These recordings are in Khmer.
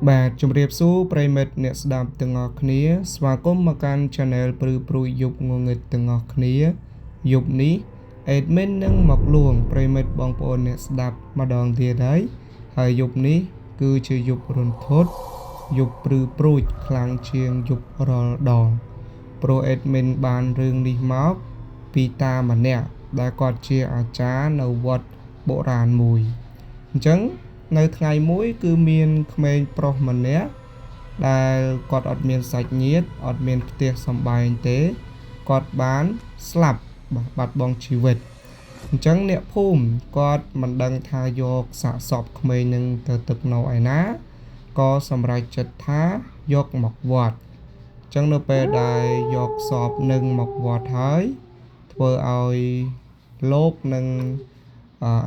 បាទជំរាបសួរប្រិមិត្តអ្នកស្ដាប់ទាំងអស់គ្នាស្វាគមន៍មកកាន់ Channel ព្រឺព្រួយយប់ងងឹតទាំងអស់គ្នាយប់នេះ Admin នឹងមកលួងប្រិមិត្តបងប្អូនអ្នកស្ដាប់ម្ដងទៀតហើយយប់នេះគឺជាយប់រន្ធត់យប់ព្រឺព្រួយខ្លាំងជាងយប់រាល់ដងព្រោះ Admin បានរឿងនេះមកពីតាម្នាក់ដែលគាត់ជាអាចារ្យនៅវត្តបុរាណមួយអញ្ចឹងនៅថ្ងៃមួយគឺមានក្មេងប្រុសម្នាក់ដែលគាត់អត់មានសាច់ញាតិអត់មានផ្ទះសម្បែងទេគាត់បានស្លាប់បាត់បង់ជីវិតអញ្ចឹងអ្នកភូមិគាត់មិនដឹងថាយកសាកសពក្មេងនឹងទៅទឹកនៅឯណាក៏សម្រេចចិត្តថាយកមកវត្តអញ្ចឹងនៅពេលដែលយកសពនឹងមកវត្តហើយធ្វើឲ្យលោកនិង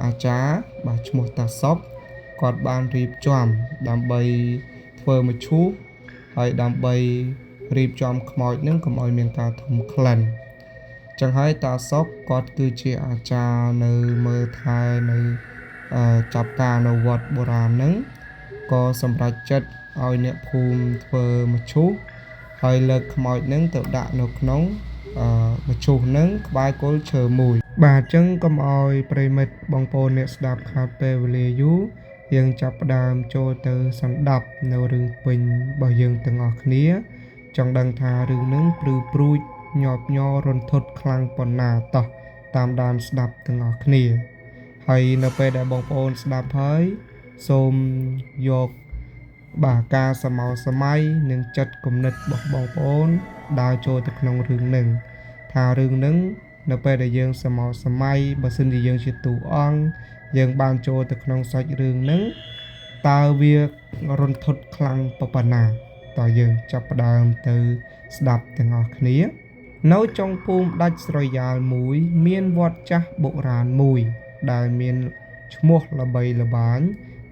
អាចារ្យបាទឈ្មោះតាសុកគាត់បានរៀបចំដើម្បីធ្វើមឈូសហើយដើម្បីរៀបចំខ្មោចនឹងកុំឲ្យមានការធំក្លិនចឹងហើយតាសុកគាត់គឺជាអាចារ្យនៅមើលថែនៅចាប់ការនៅវត្តបុរាណនឹងក៏សម្រេចចិត្តឲ្យអ្នកភូមិធ្វើមឈូសហើយលើកខ្មោចនឹងទៅដាក់នៅក្នុងមឈូសនឹងក្បែរគល់ឈើមួយបាទចឹងកុំឲ្យប្រិមិត្តបងប្អូនអ្នកស្ដាប់ខាតពេលវេលាយូរយើងចាប់ផ្ដើមចូលទៅសន្តាប់នៅរឿងពេញរបស់យើងទាំងអស់គ្នាចង់ដឹងថារឿងនឹងព្រឺព្រួចញាប់ញ័ររន្ធត់ខ្លាំងប៉ុណ្ណាតោះតាមដានស្ដាប់ទាំងអស់គ្នាហើយនៅពេលដែលបងប្អូនស្ដាប់ហើយសូមយកបាទការសមោសម័យនិងចិត្តគំនិតរបស់បងប្អូនដើរចូលទៅក្នុងរឿងនឹងថារឿងនឹងនៅពេលដែលយើងសមោសម័យបើសិនជាយើងជាតួអង្គយើងបានចូលទៅក្នុងសាច់រឿងហ្នឹងតើវារន្ធត់ខ្លាំងប៉ុណ្ណាតើយើងចាប់ផ្ដើមទៅស្ដាប់ទាំងអស់គ្នានៅចុងភូមិដាច់ស្រយាលមួយមានវត្តចាស់បុរាណមួយដែលមានឈ្មោះល្បីល្បាញ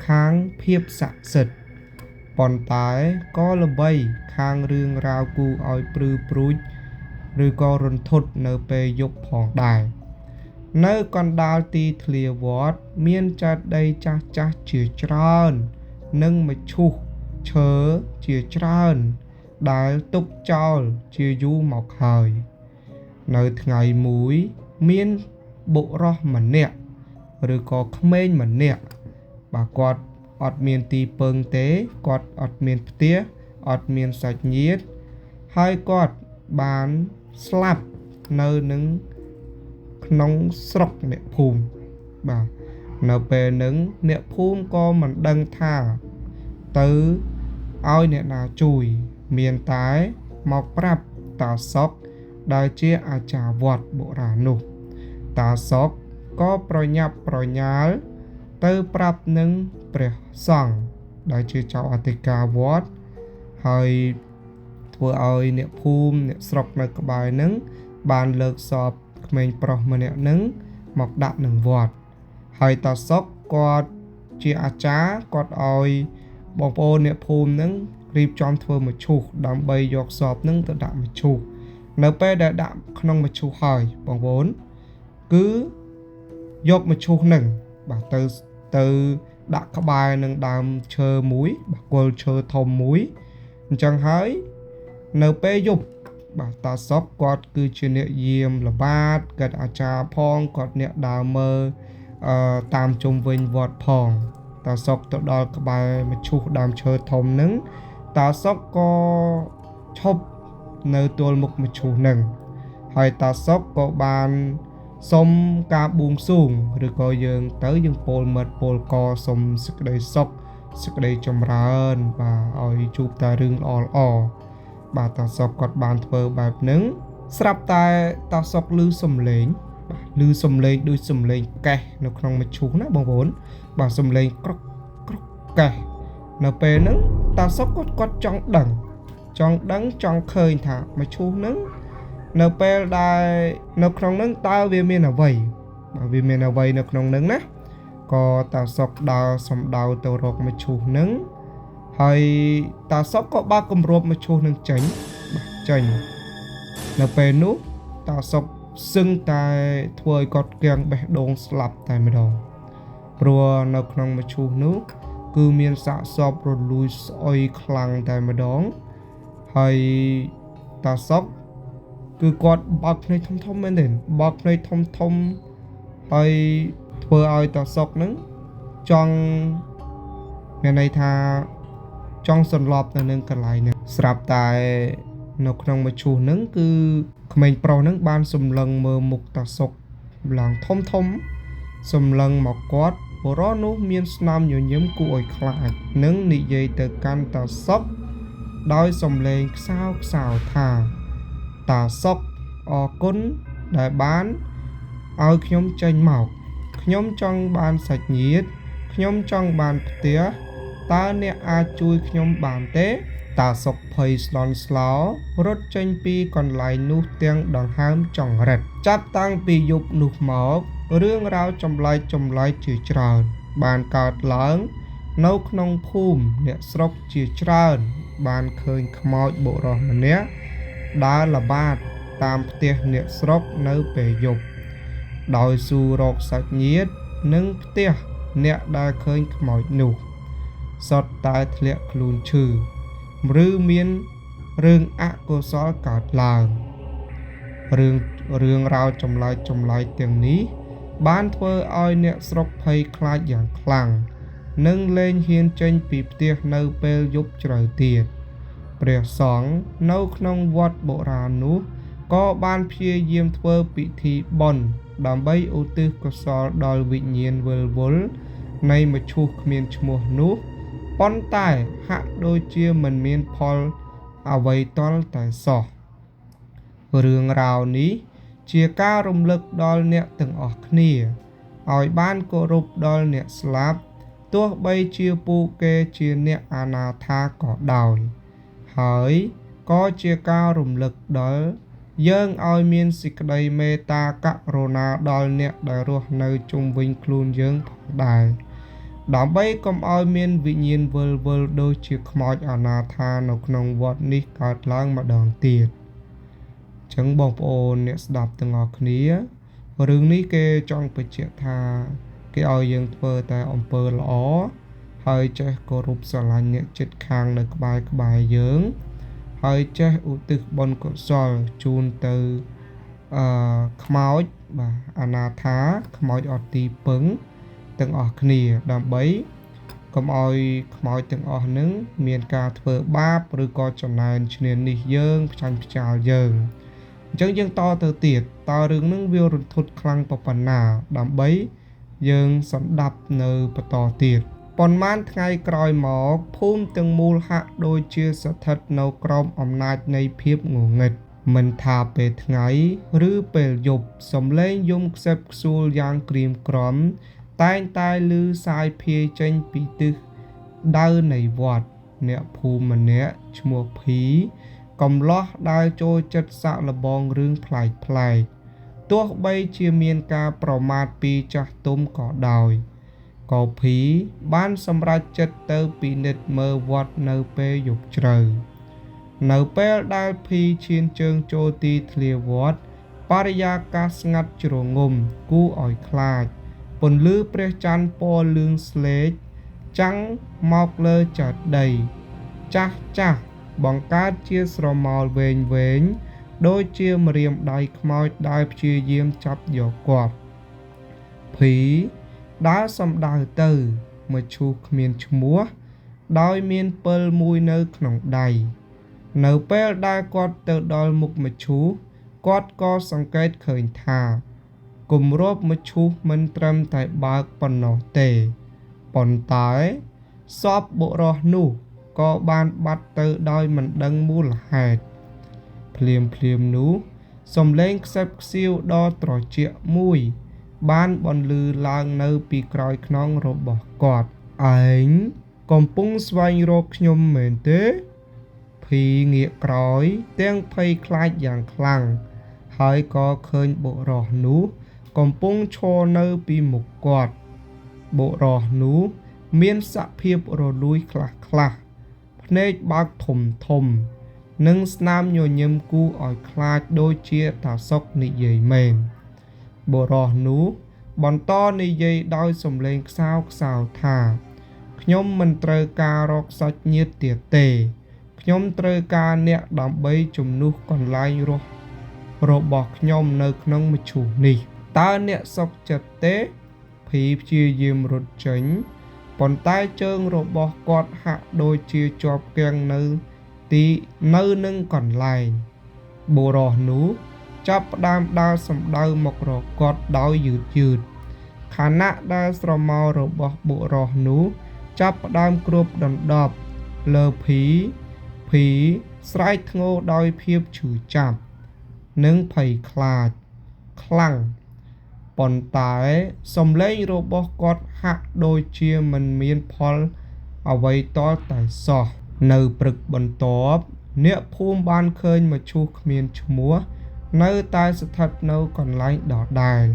ខាងភាពស័ក្តិសិទ្ធិប៉ុន្តែក៏ល្បីខាងរឿងរ៉ាវគួរឲ្យព្រឺព្រួចឬក៏រន្ធត់នៅពេលយប់ផងដែរនៅកណ្ដាលទីធ្លាវត្តមានចេតិយចាស់ចាស់ជាច្រើននិងមឈូសឈើជាច្រើនដែលទុកចោលជាយូរមកហើយនៅថ្ងៃមួយមានបុរសម្នាក់ឬក៏ក្មេងម្នាក់បាទគាត់អត់មានទីពឹងទេគាត់អត់មានផ្ទះអត់មានសាច់ញាតិហើយគាត់បានស្លាប់នៅនឹងក្នុងស្រុកអ្នកភូមិបាទនៅពេលហ្នឹងអ្នកភូមិក៏មិនដឹងថាទៅឲ្យអ្នកណាជួយមានតែមកប្រាប់តាសុកដែលជាអាចារ្យវត្តបុរាណនោះតាសុកក៏ប្រញាប់ប្រញាល់ទៅប្រាប់នឹងព្រះសង្ឃដែលជាចៅអធិការវត្តហើយធ្វើឲ្យអ្នកភូមិអ្នកស្រុកនៅក្បែរនឹងបានលើកសពក្មេងប្រុសម្នាក់នឹងមកដាក់នឹងវត្តហើយតាសុកគាត់ជាអាចារ្យគាត់ឲ្យបងប្អូនអ្នកភូមិនឹងរៀបចំធ្វើមឈូសដើម្បីយកសពនឹងទៅដាក់មឈូសនៅពេលដែលដាក់ក្នុងមឈូសហើយបងប្អូនគឺយកមឈូសនឹងបាទទៅដាក់ក្បែរនឹងដើមឈើមួយបាទគល់ឈើធំមួយអញ្ចឹងហើយនៅពេលយប់បាទតាសុកគាត់គឺជាអ្នកយាមល្បាតគាត់អាចារ្យផងគាត់អ្នកដើរមើលតាមជុំវិញវត្តផងតាសុកទៅដល់ក្បែរមឈូសដើមឈើធំនឹងតាសុកក៏ឈប់នៅទល់មុខមឈូសនឹងហើយតាសុកក៏បានសុំការបួងសួងឬក៏យើងពោលមិត្តពោលកសុំសេចក្តីសុខសេចក្តីចម្រើនបាទឲ្យជួបតែរឿងល្អបាទតាសុកគាត់បានធ្វើបែបហ្នឹងស្រាប់តែតាសុកឮសំឡេងបាទឮសំឡេងដូចសំឡេងកេះនៅក្នុងមឈូសណាបងប្អូនបាទសំឡេងក្រកកេះនៅពេលហ្នឹងតាសុកគាត់ចង់ដឹងចង់ឃើញថាមឈូសហ្នឹងនៅពេលដែលនៅក្នុងហ្នឹងតើវាមានអ្វីបាទវាមានអ្វីនៅក្នុងហ្នឹងណាក៏តាសុកដើរសំដៅទៅរកមឈូសហ្នឹងហើយតាសុកក៏បើកគម្របមឈូសនឹងចេញនៅពេលនោះតាសុកសឹងតែធ្វើឲ្យគាត់គាំងបេះដូងស្លាប់តែម្ដងព្រោះនៅក្នុងមឈូសនោះ គឺមានសាកសពរលួយស្អុយខ្លាំងតែម្ដងហើយតាសុកគឺគាត់បើកភ្នែកធំមែនទេបើកភ្នែកធំហើយធ្វើឲ្យតាសុកហ្នឹងចង់មានន័យថាចង់សន្លប់នៅនឹងកន្លែងហ្នឹងស្រាប់តែនៅក្នុងមឈូសហ្នឹងគឺក្មេងប្រុសហ្នឹងបានសម្លឹងមើលមុខតាសុកឡើងធំសម្លឹងមកគាត់បុរសនោះមានស្នាមញញឹមគួរឲ្យខ្លាចនិងនិយាយទៅកាន់តាសុកដោយសំឡេងខ្សោថាតាសុកអរគុណដែលបានឲ្យខ្ញុំចេញមកខ្ញុំចង់បានសាច់ញាតិខ្ញុំចង់បានផ្ទះតើអ្នកអាចជួយខ្ញុំបានទេតាសុកភ័យស្លន់ស្លោរត់ចេញពីកន្លែងនោះទាំងដង្ហើមចង្រិតចាប់តាំងពីយប់នោះមករឿងរ៉ាវចម្លែកជាច្រើនបានកើតឡើងនៅក្នុងភូមិអ្នកស្រុកជាច្រើនបានឃើញខ្មោចបុរសម្នាក់ដើរល្បាតតាមផ្ទះអ្នកស្រុកនៅពេលយប់ដោយសួររកសាច់ញាតិនិងផ្ទះអ្នកដែលឃើញខ្មោចនោះសុទ្ធតែធ្លាក់ខ្លួនឈឺឬមានរឿងអកុសលកើតឡើងរឿងរ៉ាវចម្លែកទាំងនេះបានធ្វើឲ្យអ្នកស្រុកភ័យខ្លាចយ៉ាងខ្លាំងនិងលែងហ៊ានចេញពីផ្ទះនៅពេលយប់ជ្រៅទៀតព្រះសង្ឃនៅក្នុងវត្តបុរាណនោះក៏បានព្យាយាមធ្វើពិធីបុណ្យដើម្បីឧទ្ទិសកុសលដល់វិញ្ញាណវិលវល់នៃមឈូសគ្មានឈ្មោះនោះប៉ុន្តែហាក់ដូចជាមិនមានផលអ្វីទាល់តែសោះរឿងរ៉ាវនេះជាការរំលឹកដល់អ្នកទាំងអស់គ្នាឲ្យបានគោរពដល់អ្នកស្លាប់ទោះបីជាពួកគេជាអ្នកអនាថាក៏ដោយហើយក៏ជាការរំលឹកដល់យើងឲ្យមានសេចក្តីមេត្តាករុណាដល់អ្នកដែលរស់នៅជុំវិញខ្លួនយើងផងដែរដើម្បីកុំឲ្យមានវិញ្ញាណវិលវល់ដូចជាខ្មោចអនាថានៅក្នុងវត្តនេះកើតឡើងម្ដងទៀតចឹងបងប្អូនអ្នកស្ដាប់ទាំងអស់គ្នារឿងនេះគេចង់បញ្ជាក់ថាគេឲ្យយើងធ្វើតែអំពើល្អហើយចេះគោរពស្រឡាញ់អ្នកជិតខាងនៅក្បែរយើងហើយចេះឧទ្ទិសបុណ្យកុសលជូនទៅខ្មោចបាទអនាថាខ្មោចអត់ទីពឹងទាំងអស់គ្នាដើម្បីកុំឲ្យខ្មោចទាំងអស់ហ្នឹងមានការធ្វើបាបឬក៏ចំណែនឈ្នានីសយើងផ្ចាញ់ផ្ចាលយើងអញ្ចឹងយើងតទៅទៀតតើរឿងហ្នឹងវារន្ធត់ខ្លាំងប៉ុណ្ណាដើម្បីយើងសន្តាប់នៅបន្តទៀតប៉ុន្មានថ្ងៃក្រោយមកភូមិទាំងមូលហាក់ដូចជាស្ថិតនៅក្រោមអំណាចនៃភាពងងឹតមិនថាពេលថ្ងៃឬពេលយប់សំឡេងយំខ្សឹបខ្សួលយ៉ាងក្រៀមក្រំតែងតែឮសាយភាយចេញពីទិសដៅនៃវត្តអ្នកភូមិម្នាក់ឈ្មោះភីកំឡោះដែលចូលចិត្តសាក់លបងរឿងប្លែកទោះបីជាមានការប្រមាថពីចាស់ទុំក៏ដោយក៏ភីបានសម្រេចចិត្តទៅពិនិត្យមើលវត្តនៅពេលយប់ជ្រៅនៅពេលដែលភីឈានជើងចូលទីធ្លាវត្តបរិយាកាសស្ងាត់ជ្រងំគួរឲ្យខ្លាចពន្លឺព្រះច័ន្ទពណ៌លឿងស្លេកចាំងមកលើចាត់ដីចាស់បង្កើតជាស្រមោលវែងដូចជាម្រាមដៃខ្មោចដែលព្យាយាមចាប់យកគាត់ភីដើរសំដៅទៅមឈូសគ្មានឈ្មោះដោយមានពិលមួយនៅក្នុងដៃនៅពេលដែលគាត់ទៅដល់មុខមឈូសគាត់ក៏សង្កេតឃើញថាគម្របមឈូសមិនត្រឹមតែបើកប៉ុណ្ណោះទេប៉ុន្តែសពបុរសនោះក៏បានបាត់ទៅដោយមិនដឹងមូលហេតុភ្លាមនោះសំឡេងខ្សឹបខ្សៀវដ៏ត្រជាក់មួយបានបន្លឺឡើងនៅពីក្រោយខ្នងរបស់គាត់ឯងកំពុងស្វែងរកខ្ញុំមែនទេភីងាកក្រោយទាំងភ័យខ្លាចយ៉ាងខ្លាំងហើយក៏ឃើញបុរសនោះកំពុងឈរនៅពីមុខគាត់បុរសនោះមានសភាពរលួយខ្លះភ្នែកបើកធំនិងស្នាមញញឹមគួរឲ្យខ្លាចដូចជាតាសុកនិយាយមែនបុរសនោះបន្តនិយាយដោយសំឡេងខ្សោថា ខ្ញុំមិនត្រូវការរកសាច់ញាតិទៀតទេខ្ញុំត្រូវការអ្នកដើម្បីជំនួសកន្លែងរស់របស់ខ្ញុំនៅក្នុងមឈូសនេះតើអ្នកសុខចិត្តទេភីព្យាយាមរត់ចេញប៉ុន្តែជើងរបស់គាត់ហាក់ដូចជាជាប់គាំងនៅនឹងកន្លែងបុរសនោះចាប់ផ្ដើមដើរសម្ដៅមករកគាត់ដោយយឺតខណៈដែលស្រមោលរបស់បុរសនោះចាប់ផ្ដើមគ្របដណ្ដប់លើភីស្រែកធ្ងរដោយភាពឈឺចាប់និងភ័យខ្លាចខ្លាំងប៉ុន្តែសំឡេងរបស់គាត់ហាក់ដូចជាមិនមានផលអ្វីទាល់តែសោះនៅព្រឹកបន្ទាប់អ្នកភូមិបានឃើញមឈូសគ្មានឈ្មោះនៅតែស្ថិតនៅកន្លែងដដែល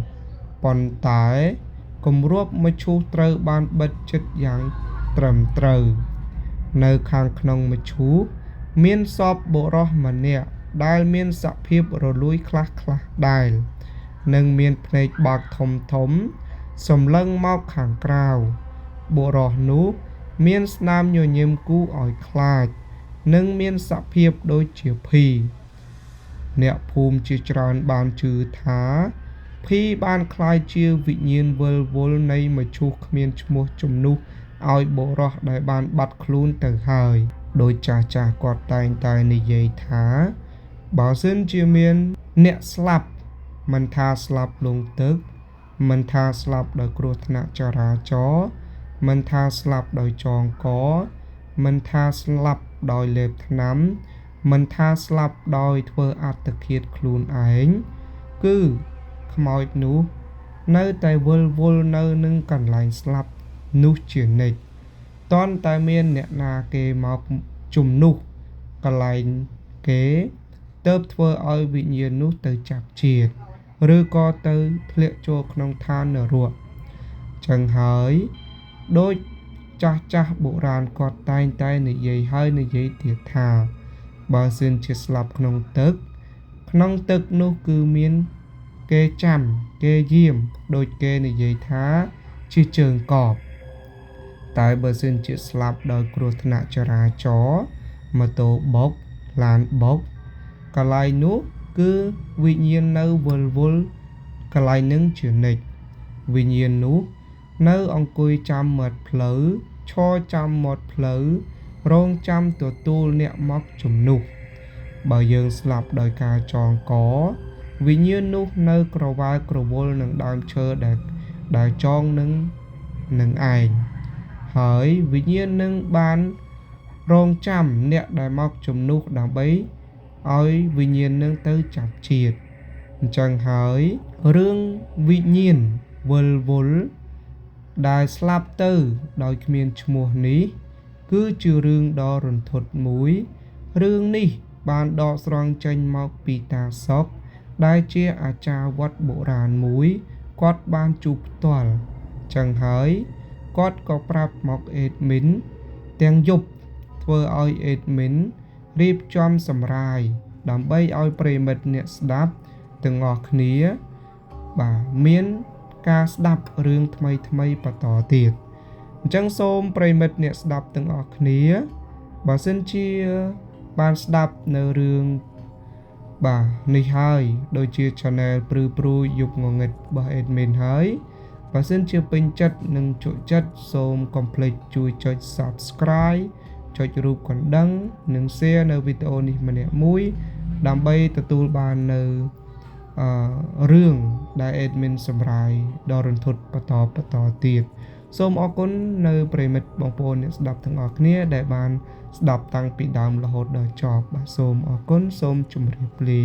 ប៉ុន្តែគម្របមឈូសត្រូវបានបិទជិតយ៉ាងត្រឹមត្រូវនៅខាងក្នុងមឈូសមានសពបុរសម្នាក់ដែលមានសភាពរលួយខ្លះដែរនិងមានភ្នែកបើកធំសម្លឹងមកខាងក្រៅបុរសនោះមានស្នាមញញឹមគួរឲ្យខ្លាចនិងមានសភាពដូចជាភីអ្នកភូមិជាច្រើនបានជឿថាភីបានក្លាយជាវិញ្ញាណវិលវល់នៃមឈូសគ្មានឈ្មោះជំនួសឲ្យបុរសដែលបានបាត់ខ្លួនទៅហើយដោយចាស់គាត់តែងតែនិយាយថាបើសិនជាមានអ្នកស្លាប់មិនថាស្លាប់លង់ទឹកមិនថាស្លាប់ដោយគ្រោះថ្នាក់ចរាចរណ៍មិនថាស្លាប់ដោយចងកមិនថាស្លាប់ដោយលេបថ្នាំមិនថាស្លាប់ដោយធ្វើអត្តឃាតខ្លួនឯងគឺខ្មោចនោះនៅតែវិលវល់នៅនឹងកន្លែងស្លាប់នោះជានិច្ចតន់តែមានអ្នកណាគេមកជំនួសកន្លែងគេទើបធ្វើឲ្យវិញ្ញាណនោះទៅចាប់ជាតិឬក៏ទៅធ្លាក់ចូលក្នុងឋាននរកចឹងហើយដូចចាស់បុរាណគាត់តែងតែនិយាយហើយនិយាយទៀតថាបើសិនជាស្លាប់ក្នុងទឹកនោះគឺមានគេចាំគេយាមដូចគេនិយាយថាជាជើងកបតែបើសិនជាស្លាប់ដោយគ្រោះថ្នាក់ចរាចរណ៍ម៉ូតូបុកឡានបុកកន្លែងនោះគឺវិញ្ញាណនៅវល់កន្លែងនឹងជានិច្ចវិញ្ញាណនោះនៅអង្គុយចាំមាត់ផ្លូវឈរចាំមាត់ផ្លូវរងចាំទទួលអ្នកមកជំនួសបើយើងស្លាប់ដោយការចងកវិញ្ញាណនោះនៅក្រវ៉ាលក្រវល់នឹងដើមឈើដែលចងនឹងឯងហើយវិញ្ញាណនឹងបានរងចាំអ្នកដែលមកជំនួសដើម្បីឲ្យវិញ្ញាណនឹងទៅចាប់ជាតិអញ្ចឹងហើយរឿងវិញ្ញាណវល់ដែលស្លាប់ទៅដោយគ្មានឈ្មោះនេះគឺជារឿងដ៏រន្ធត់មួយរឿងនេះបានដកស្រង់ចេញមកពីតាសុកដែលជាអាចារ្យវត្តបុរាណមួយគាត់បានជួបផ្ទាល់ចឹងហើយគាត់ក៏ប្រាប់មកអេដមីនទាំងយប់ធ្វើឲ្យអេដមីនរៀបចំសម្រាយដើម្បីឲ្យប្រិមិត្តអ្នកស្ដាប់ទាំងអស់គ្នាបាទមានការស្ដាប់រឿងថ្មីបន្តទៀតអញ្ចឹងសូមប្រិមិត្តអ្នកស្ដាប់ទាំងអស់គ្នាបើសិនជាបានស្ដាប់នៅរឿងបាទនេះហើយដូចជា channel ព្រឺយុគងងឹតរបស់ admin ហើយបើសិនជាពេញចិត្តនិងជក់ចិត្តសូមកុំភ្លេចជួយចុច subscribe ចុចរូបកណ្ដឹងនិង share នៅវីដេអូនេះម្នាក់មួយដើម្បីទទួលបាននៅរឿងដែល admin សម្រាយដ៏រន្ធត់បន្តទៀតសូមអរគុណនៅប្រិមិត្តបងប្អូនអ្នកស្ដាប់ទាំងអស់គ្នាដែលបានស្ដាប់តាំងពីដើមរហូតដល់ចប់បាទសូមអរគុណសូមជម្រាបលា